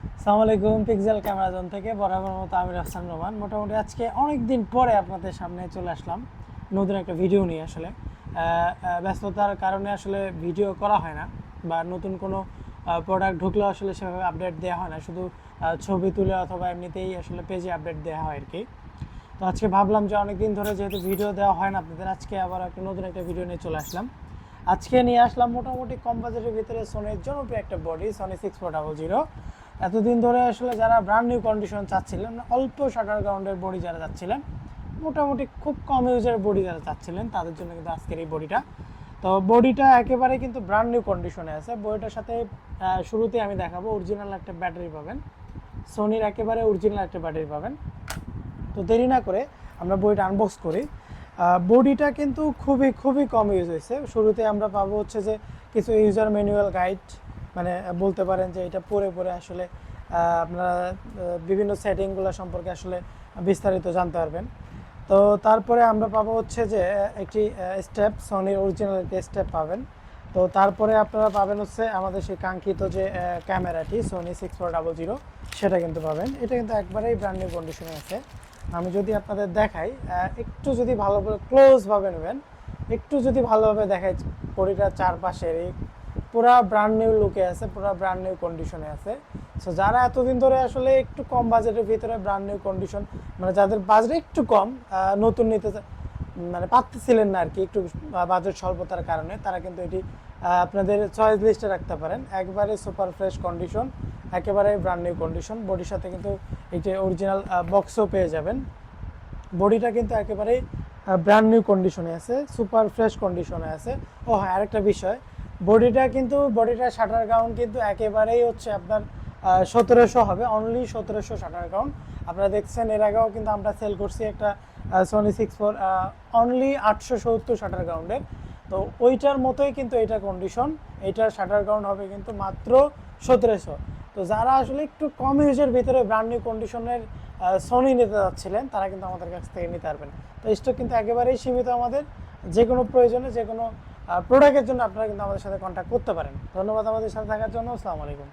আসসালামু আলাইকুম। Pixel camera zone থেকে বরাবর মতো আমির হাসান রোমান। মোটামুটি আজকে অনেক দিন পরে আপনাদের সামনে চলে আসলাম নতুন একটা ভিডিও নিয়ে। আসলে ব্যস্ততার কারণে আসলে ভিডিও করা হয় না, বা নতুন কোনো প্রোডাক্ট ঢুকলেও আসলে সেভাবে আপডেট দেওয়া হয় না, শুধু ছবি তুলে অথবা এমনিতেই আসলে পেজে আপডেট দেওয়া হয় আর কি। তো আজকে ভাবলাম যে অনেক দিন ধরে যেহেতু ভিডিও দেওয়া হয় না আপনাদের, আজকে আবার একটা নতুন একটা ভিডিও নিয়ে চলে আসলাম। আজকে নিয়ে আসলাম মোটামুটি কম বাজেটের ভিতরে সোনির জনপ্রিয় একটা বডি, সনি 6400। এতদিন ধরে আসলে যারা ব্র্যান্ড নিউ কন্ডিশন চাচ্ছিলেন, অল্প শাটার গ্রাউন্ডের বডি যারা চাচ্ছিলেন, মোটামুটি খুব কম ইউজের বডি যারা চাচ্ছিলেন, তাদের জন্য কিন্তু আজকের এই বডিটা। তো বডিটা একেবারে কিন্তু ব্র্যান্ড নিউ কন্ডিশনে আছে। বডিটার সাথে শুরুতে আমি দেখাবো অরিজিনাল একটা ব্যাটারি পাবেন, সোনির একেবারে অরিজিনাল একটা ব্যাটারি পাবেন। তো দেরি না করে আমরা বডিটা আনবক্স করি। বডিটা কিন্তু খুবই খুবই কম ইউজ হয়েছে। শুরুতে আমরা পাবো হচ্ছে যে কিছু ইউজার ম্যানুয়াল গাইড, মানে বলতে পারেন যে এটা পড়ে পড়ে আসলে আপনারা বিভিন্ন সেটিংগুলো সম্পর্কে আসলে বিস্তারিত জানতে পারবেন। তো তারপরে আমরা পাবো হচ্ছে যে একটি স্টেপ, সনির অরিজিনাল একটি স্টেপ পাবেন। তো তারপরে আপনারা পাবেন হচ্ছে আমাদের সেই কাঙ্ক্ষিত যে ক্যামেরাটি সনি 6400, সেটা কিন্তু পাবেন। এটা কিন্তু একবারেই ব্র্যান্ড নিউ কন্ডিশনে আছে। আমি যদি আপনাদের দেখাই, একটু যদি ভালো করে ক্লোজভাবে নেবেন, একটু যদি ভালোভাবে দেখাই, বডিটার চারপাশের এই পুরা ব্র্যান্ড নিউ লুকে আছে, পুরা ব্র্যান্ড নিউ কন্ডিশনে আছে। সো যারা এতদিন ধরে আসলে একটু কম বাজেটের ভিতরে ব্র্যান্ড নিউ কন্ডিশন, মানে যাদের বাজেট একটু কম, নতুন নিতে মানে পারতেছিলেন না আর কি, একটু বাজেট স্বল্পতার কারণে, তারা কিন্তু এটি আপনাদের চয়েস লিস্টে রাখতে পারেন। একবারে সুপার ফ্রেশ কন্ডিশন, একেবারে ব্র্যান্ড নিউ কন্ডিশন। বডির সাথে কিন্তু এইটা অরিজিনাল বক্সও পেয়ে যাবেন। বডিটা কিন্তু একেবারেই ব্র্যান্ড নিউ কন্ডিশনে আছে, সুপার ফ্রেশ কন্ডিশনে আছে। ও হ্যাঁ, আরেকটা বিষয়, বডিটার শাটার কাউন্ট কিন্তু একেবারেই হচ্ছে আপনার 1700 হবে, অনলি 1700 শাটার কাউন্ট। আপনারা দেখছেন এর আগেও কিন্তু আমরা সেল করছি একটা সনি 64 অনলি 870 শাটার কাউন্টের। তো ওইটার মতোই কিন্তু এটা কন্ডিশন, এইটার শাটার কাউন্ট হবে কিন্তু মাত্র 1700। তো যারা আসলে একটু কম ইউজের ভিতরে ব্র্যান্ড নিউ কন্ডিশনের সনি নিতে যাচ্ছিলেন, তারা কিন্তু আমাদের কাছ থেকে নিতে পারবেন। তো স্টক কিন্তু একেবারেই সীমিত আমাদের। যে কোনো প্রয়োজনে, যে কোনো প্রোডাক্টের জন্য আপনারা কিন্তু আমাদের সাথে কন্ট্যাক্ট করতে পারেন। ধন্যবাদ আমাদের সাথে থাকার জন্য। আসসালামু আলাইকুম।